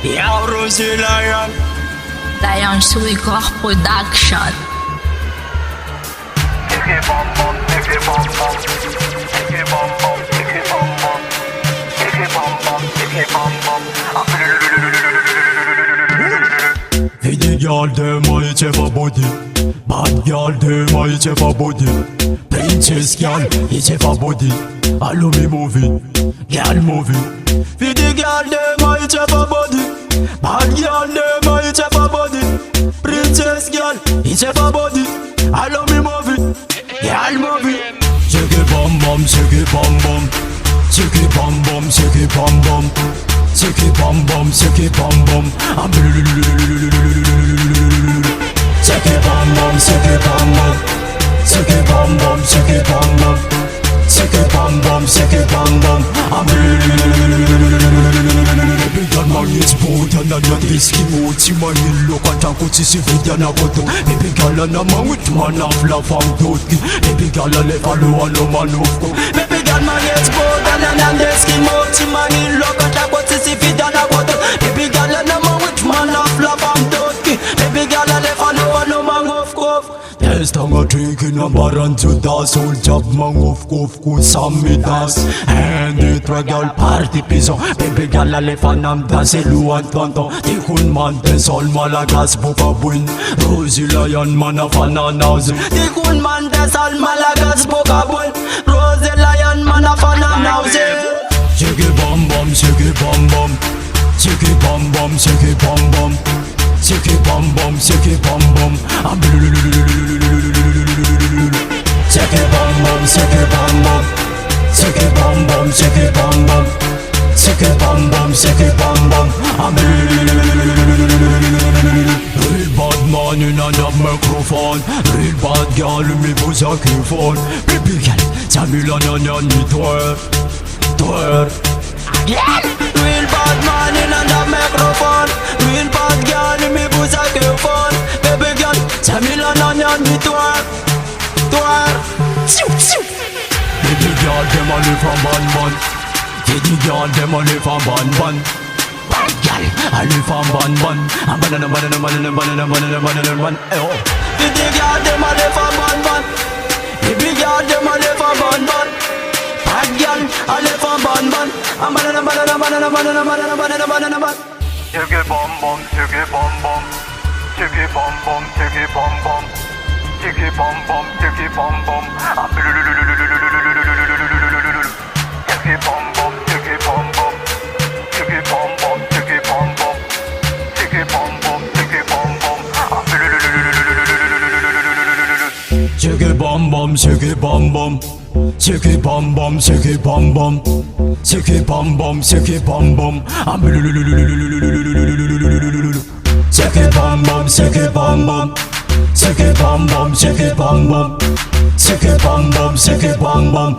Yo, Rosie Lion. Lion Record Production. Video girl, them might have a body. Bad girl, them might have a body. Princess girl, it's have a body. I love me movie, girl movie. Video girl, them might have a body. Bad girl, them might have a body. Princess girl, it's have a body. I love me movie, girl movie. Shake it bum bum, shake it bum bum. Shake it bum bum, shake it bum bum. Shake it bum bum, shake it bum bum. Shake it bum bum, shake it bum bum. Shake it bum bum, shake it bum bum. Shake it bum bum, shake it bum bum. Baby girl, my it's bold and I'm not risky mode. See my look at a good see video na photo. Baby girl, and I'm with man of love I'm good. Baby girl, I let follow and no man of go. Baby girl, my it's bold and I'm not risky mode. See my look at a good see video na photo. Baby girl, and I'm with man of love I'm good. Baby girl, I let follow and no man of go. Yes, I'm a drinking a bar and to dance. All job man of go some me dance. And it regal party piso. Baby girl, I left and I'm dancing Luan tonto. Tikun man dance all Malagas boka win. Rosie Lion man a fan announcing. Tikun man dance all Malagas boka win. Rosie Lion man a fan announcing. Shake it bum bum, shake it bum bum. Shake it bum bum, shake it bum bum. Shake it bum bum, shake it bum bum. Shake it bum bum, shake it bum bum. Shake it bum bum, shake it bum bum. Shake it bum bum, shake it bum bum. Real bad man in a microphone. Real bad girl me pose a phone. Baby girl, Jamila na ni twerk, twerk. Real bad man in a microphone. Real bad girl me pose a phone. Baby girl, Jamila na ni twerk, twerk. Baby girl, them a live from ban. Baby girl, them a live from ban. Bad girl, I live from ban. Ban. Baby girl, them a live from ban. Baby girl, them a live from ban. Bad girl, I live from ban. Shake it bum bum, shake it bum bum. Shake it bum bum, shake it bum bum. Shake it bum bum, shake it bum bum. Shake it bum bum, shake it bum bum. Shake it bum bum, shake it bum bum. Shake it bum bum, shake it bum bum. Shake it bum bum, shake it bum bum. Shake it bum bum, shake it bum bum. Shake it bum bum, shake it bum bum. Shake it bum bum, shake it bum bum. Shake it bum bum, shake it bum bum. Shake it bum bum, shake it bum bum.